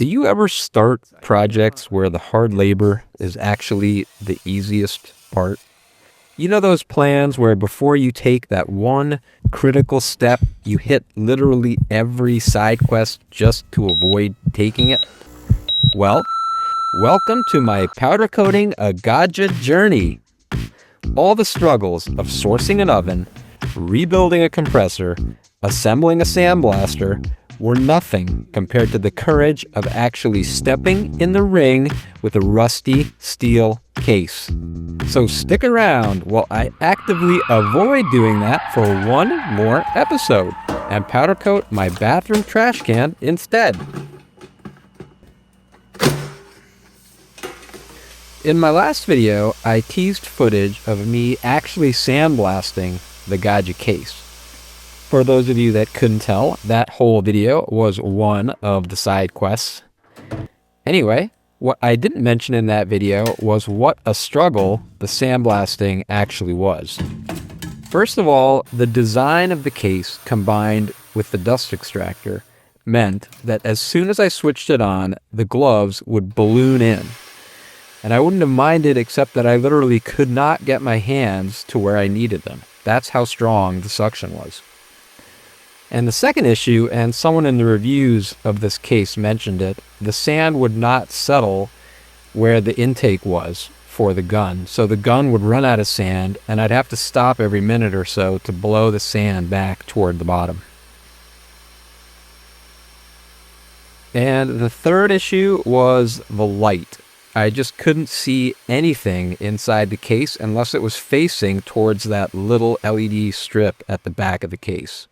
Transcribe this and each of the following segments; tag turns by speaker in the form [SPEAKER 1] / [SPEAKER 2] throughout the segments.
[SPEAKER 1] Do you ever start projects where the hard labor is actually the easiest part? You know those plans where before you take that one critical step, you hit literally every side quest just to avoid taking it? Well, welcome to my powder coating a Gaggia journey. All the struggles of sourcing an oven, rebuilding a compressor, assembling a sandblaster were nothing compared to the courage of actually stepping in the ring with a rusty steel case. So stick around while I actively avoid doing that for one more episode and powder coat my bathroom trash can instead. In my last video, I teased footage of me actually sandblasting the Gaggia case. For those of you that couldn't tell, that whole video was one of the side quests. Anyway, what I didn't mention in that video was what a struggle the sandblasting actually was. First of all, the design of the case combined with the dust extractor meant that as soon as I switched it on, the gloves would balloon in. And I wouldn't have minded except that I literally could not get my hands to where I needed them. That's how strong the suction was. And the second issue, and someone in the reviews of this case mentioned it, the sand would not settle where the intake was for the gun. So the gun would run out of sand, and I'd have to stop every minute or so to blow the sand back toward the bottom. And the third issue was the light. I just couldn't see anything inside the case unless it was facing towards that little LED strip at the back of the case.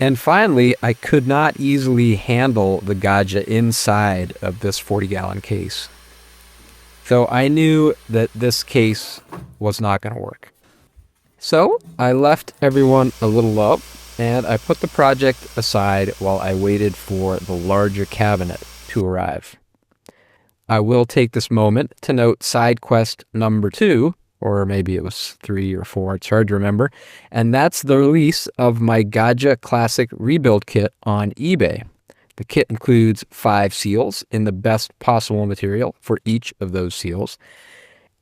[SPEAKER 1] And finally, I could not easily handle the Gaggia inside of this 40-gallon case. So I knew that this case was not going to work. So I left everyone a little love, and I put the project aside while I waited for the larger cabinet to arrive. I will take this moment to note side quest number 2, or maybe it was 3 or 4, it's hard to remember, and that's the release of my Gaggia Classic rebuild kit on eBay. The kit includes 5 seals in the best possible material for each of those seals.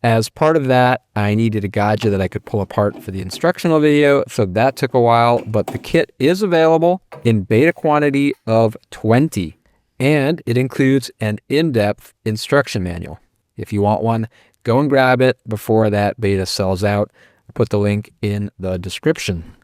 [SPEAKER 1] As part of that, I needed a Gaggia that I could pull apart for the instructional video, so that took a while, but the kit is available in beta quantity of 20, and it includes an in-depth instruction manual. If you want one, go and grab it before that beta sells out. I'll put the link in the description.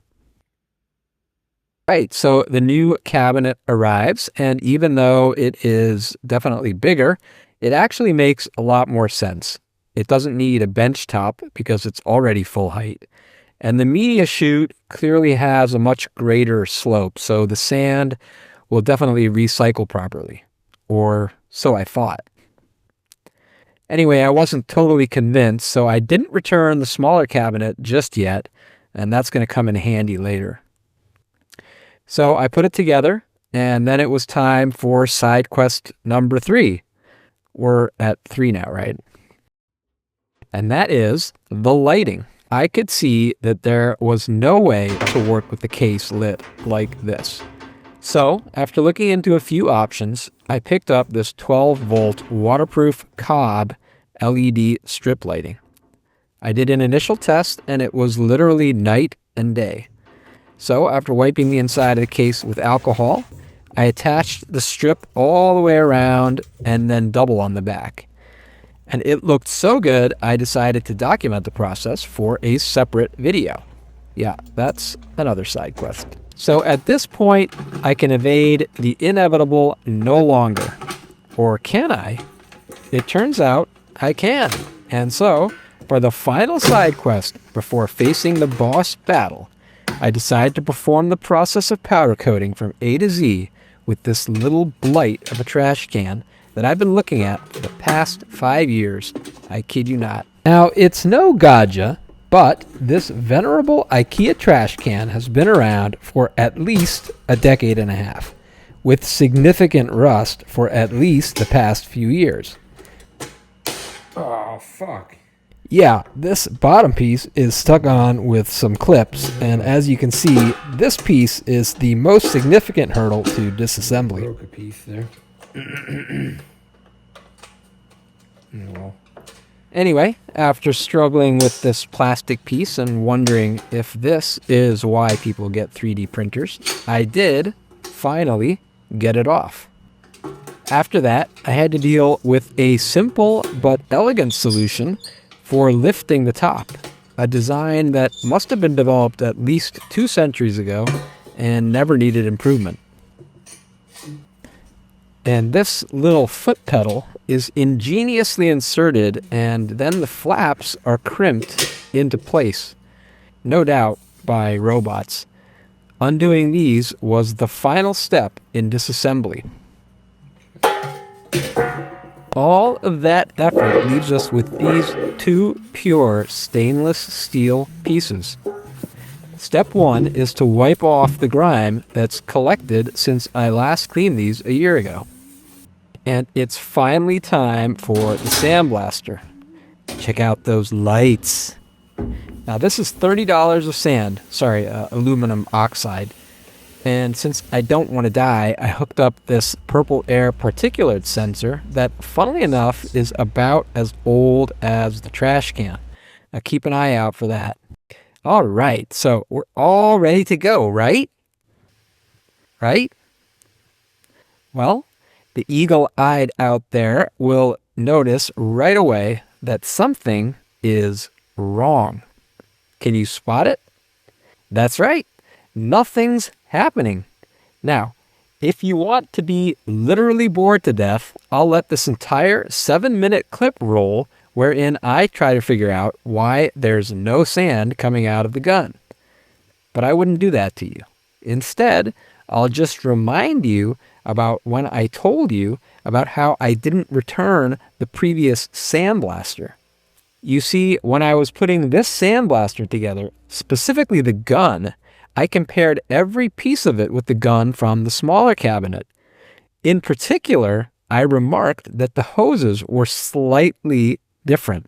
[SPEAKER 1] Right, so the new cabinet arrives, and even though it is definitely bigger, it actually makes a lot more sense. It doesn't need a bench top because it's already full height. And the media chute clearly has a much greater slope, so the sand will definitely recycle properly. Or so I thought. Anyway, I wasn't totally convinced, so I didn't return the smaller cabinet just yet, and that's going to come in handy later. So I put it together, and then it was time for side quest number 3. We're at 3 now, right? And that is the lighting. I could see that there was no way to work with the case lit like this. So, after looking into a few options, I picked up this 12-volt waterproof COB LED strip lighting. I did an initial test, and it was literally night and day. So, after wiping the inside of the case with alcohol, I attached the strip all the way around and then double on the back. And it looked so good, I decided to document the process for a separate video. Yeah, that's another side quest. So at this point, I can evade the inevitable no longer. Or can I? It turns out I can. And so, for the final side quest before facing the boss battle, I decide to perform the process of powder coating from A to Z with this little blight of a trash can that I've been looking at for the past 5 years. I kid you not. Now, it's no Gaggia, but this venerable IKEA trash can has been around for at least a decade and a half, with significant rust for at least the past few years.
[SPEAKER 2] Oh, fuck.
[SPEAKER 1] Yeah, this bottom piece is stuck on with some clips, and as you can see, this piece is the most significant hurdle to disassembly.
[SPEAKER 2] Broke a piece there. Well,
[SPEAKER 1] Anyway, after struggling with this plastic piece and wondering if this is why people get 3D printers, I did finally get it off. After that, I had to deal with a simple but elegant solution for lifting the top, a design that must have been developed at least 2 centuries ago and never needed improvement. And this little foot pedal is ingeniously inserted, and then the flaps are crimped into place, no doubt by robots. Undoing these was the final step in disassembly. All of that effort leaves us with these 2 pure stainless steel pieces. Step 1 is to wipe off the grime that's collected since I last cleaned these a year ago. And it's finally time for the Sandblaster. Check out those lights. Now this is $30 of sand, aluminum oxide. And since I don't want to die, I hooked up this purple air particulate sensor that, funnily enough, is about as old as the trash can. Now keep an eye out for that. All right, so we're all ready to go, right? Right? Well, the eagle-eyed out there will notice right away that something is wrong. Can you spot it? That's right. Nothing's happening. Now, if you want to be literally bored to death, I'll let this entire 7-minute clip roll wherein I try to figure out why there's no sand coming out of the gun. But I wouldn't do that to you. Instead, I'll just remind you about when I told you about how I didn't return the previous Sandblaster. You see, when I was putting this Sandblaster together, specifically the gun, I compared every piece of it with the gun from the smaller cabinet. In particular, I remarked that the hoses were slightly different.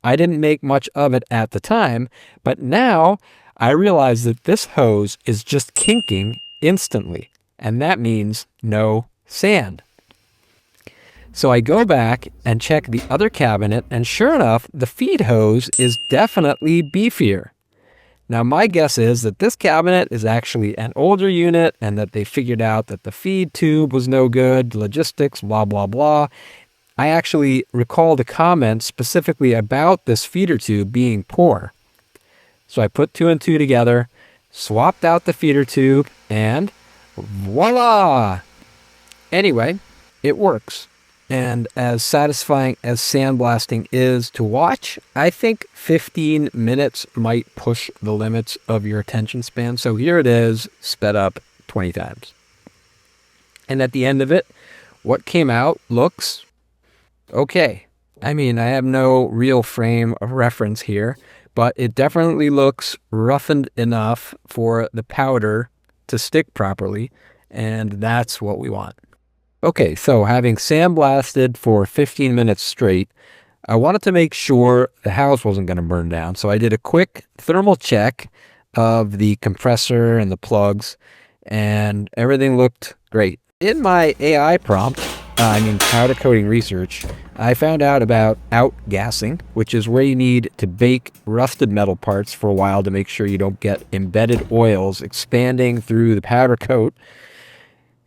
[SPEAKER 1] I didn't make much of it at the time, but now I realize that this hose is just kinking instantly, and that means no sand. So I go back and check the other cabinet, and sure enough, the feed hose is definitely beefier. Now, my guess is that this cabinet is actually an older unit and that they figured out that the feed tube was no good, logistics, blah, blah, blah. I actually recall the comments specifically about this feeder tube being poor. So I put 2 and 2 together, swapped out the feeder tube, and voila! Anyway, it works. And as satisfying as sandblasting is to watch, I think 15 minutes might push the limits of your attention span. So here it is, sped up 20 times. And at the end of it, what came out looks okay. I mean, I have no real frame of reference here, but it definitely looks roughened enough for the powder to stick properly, and that's what we want. Okay, so having sandblasted for 15 minutes straight, I wanted to make sure the house wasn't going to burn down. So I did a quick thermal check of the compressor and the plugs, and everything looked great. In my AI prompt, powder coating research, I found out about outgassing, which is where you need to bake rusted metal parts for a while to make sure you don't get embedded oils expanding through the powder coat.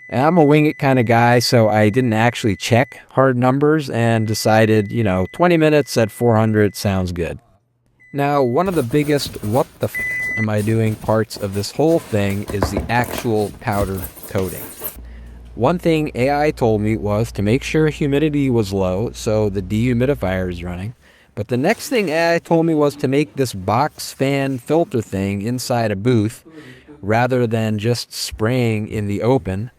[SPEAKER 1] I'm a wing it kind of guy, so I didn't actually check hard numbers and decided, 20 minutes at 400 sounds good. Now, one of the biggest what the am I doing parts of this whole thing is the actual powder coating. One thing AI told me was to make sure humidity was low, so the dehumidifier is running. But the next thing AI told me was to make this box fan filter thing inside a booth rather than just spraying in the open.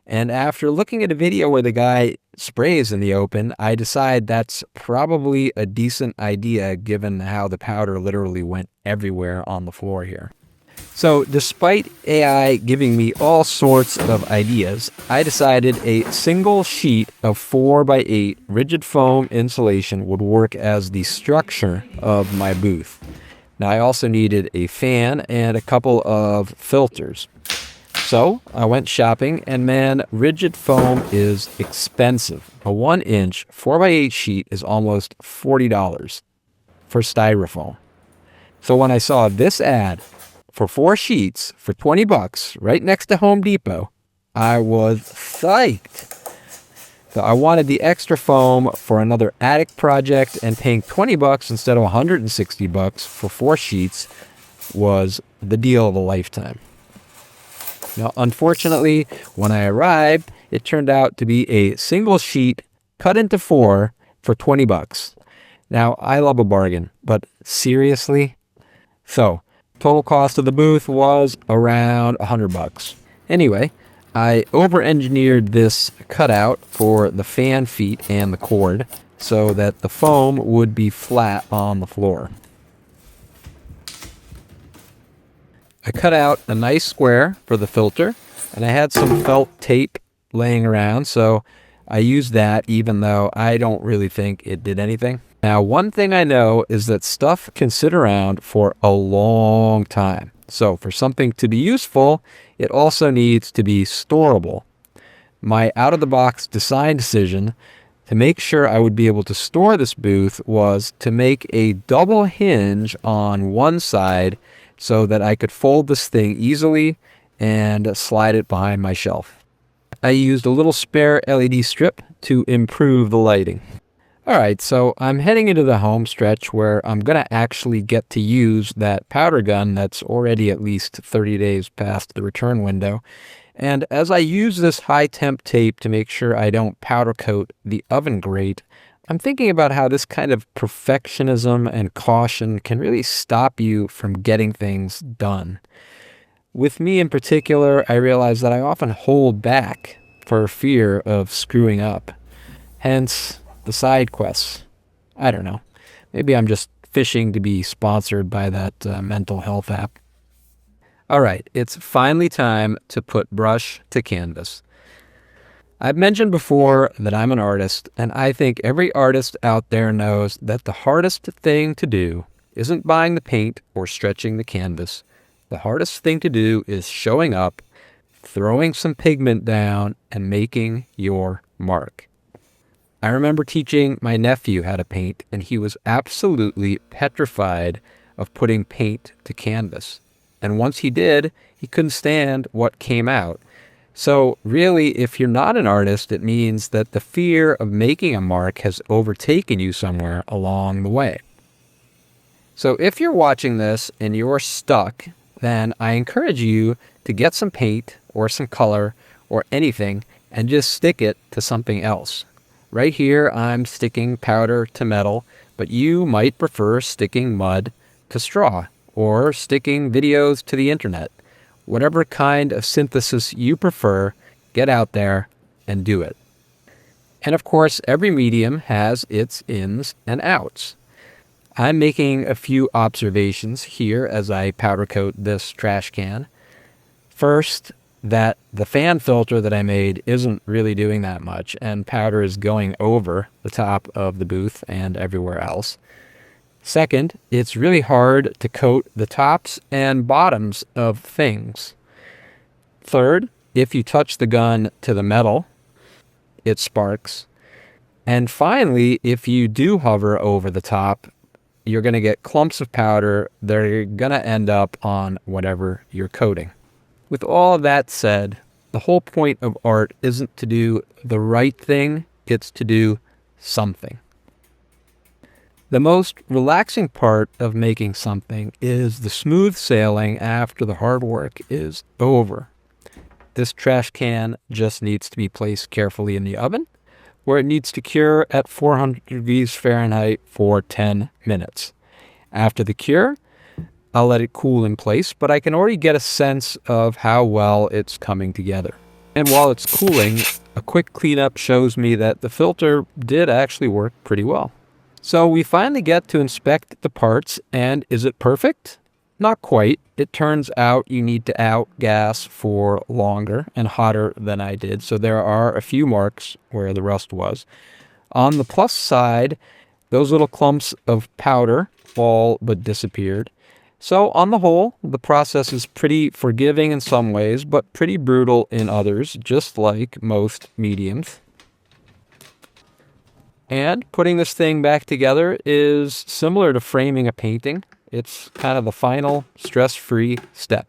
[SPEAKER 1] And after looking at a video where the guy sprays in the open, I decide that's probably a decent idea given how the powder literally went everywhere on the floor here. So despite AI giving me all sorts of ideas, I decided a single sheet of 4x8 rigid foam insulation would work as the structure of my booth. Now I also needed a fan and a couple of filters. So I went shopping, and man, rigid foam is expensive. A 1-inch 4x8 sheet is almost $40 for styrofoam. So when I saw this ad for 4 sheets for 20 bucks right next to Home Depot, I was psyched. So I wanted the extra foam for another attic project, and paying 20 bucks instead of 160 bucks for 4 sheets was the deal of a lifetime. Now, unfortunately, when I arrived, it turned out to be a single sheet cut into 4 for 20 bucks. Now, I love a bargain, but seriously? So, total cost of the booth was around 100 bucks. Anyway, I over-engineered this cutout for the fan feet and the cord so that the foam would be flat on the floor. I cut out a nice square for the filter, and I had some felt tape laying around, so I used that even though I don't really think it did anything. Now, one thing I know is that stuff can sit around for a long time. So for something to be useful, it also needs to be storable. My out-of-the-box design decision to make sure I would be able to store this booth was to make a double hinge on one side so that I could fold this thing easily and slide it behind my shelf. I used a little spare LED strip to improve the lighting. All right, so I'm heading into the home stretch where I'm going to actually get to use that powder gun that's already at least 30 days past the return window. And as I use this high temp tape to make sure I don't powder coat the oven grate, I'm thinking about how this kind of perfectionism and caution can really stop you from getting things done. With me in particular, I realize that I often hold back for fear of screwing up. Hence, the side quests. I don't know. Maybe I'm just fishing to be sponsored by that mental health app. All right, it's finally time to put brush to canvas. I've mentioned before that I'm an artist, and I think every artist out there knows that the hardest thing to do isn't buying the paint or stretching the canvas. The hardest thing to do is showing up, throwing some pigment down, and making your mark. I remember teaching my nephew how to paint, and he was absolutely petrified of putting paint to canvas. And once he did, he couldn't stand what came out. So really, if you're not an artist, it means that the fear of making a mark has overtaken you somewhere along the way. So if you're watching this and you're stuck, then I encourage you to get some paint or some color or anything and just stick it to something else. Right here, I'm sticking powder to metal, but you might prefer sticking mud to straw or sticking videos to the internet. Whatever kind of synthesis you prefer, get out there and do it. And of course, every medium has its ins and outs. I'm making a few observations here as I powder coat this trash can. First, that the fan filter that I made isn't really doing that much, and powder is going over the top of the booth and everywhere else. Second, it's really hard to coat the tops and bottoms of things. Third, if you touch the gun to the metal, it sparks. And finally, if you do hover over the top, you're going to get clumps of powder that are going to end up on whatever you're coating. With all of that said, the whole point of art isn't to do the right thing, it's to do something. The most relaxing part of making something is the smooth sailing after the hard work is over. This trash can just needs to be placed carefully in the oven, where it needs to cure at 400 degrees Fahrenheit for 10 minutes. After the cure, I'll let it cool in place, but I can already get a sense of how well it's coming together. And while it's cooling, a quick cleanup shows me that the filter did actually work pretty well. So we finally get to inspect the parts, and is it perfect? Not quite. It turns out you need to outgas for longer and hotter than I did, so there are a few marks where the rust was. On the plus side, those little clumps of powder all but disappeared. So on the whole, the process is pretty forgiving in some ways, but pretty brutal in others, just like most mediums. And putting this thing back together is similar to framing a painting. It's kind of the final stress-free step.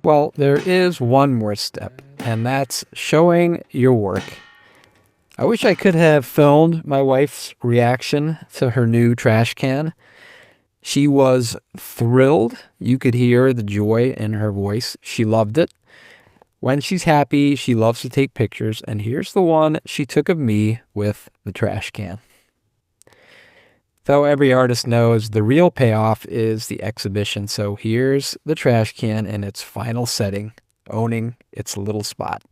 [SPEAKER 1] Well, there is one more step, and that's showing your work. I wish I could have filmed my wife's reaction to her new trash can. She was thrilled. You could hear the joy in her voice. She loved it. When she's happy, she loves to take pictures, and here's the one she took of me with the trash can. Though every artist knows the real payoff is the exhibition, so here's the trash can in its final setting, owning its little spot.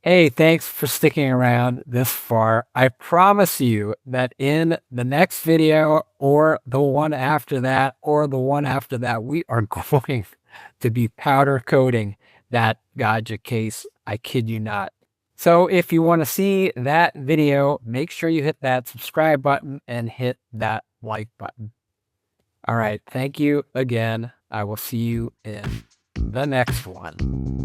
[SPEAKER 1] Hey, thanks for sticking around this far. I promise you that in the next video or the one after that or the one after that, we are going to be powder coating that Gaggia case. I kid you not. So if you want to see that video, make sure you hit that subscribe button and hit that like button. All right. Thank you again. I will see you in the next one.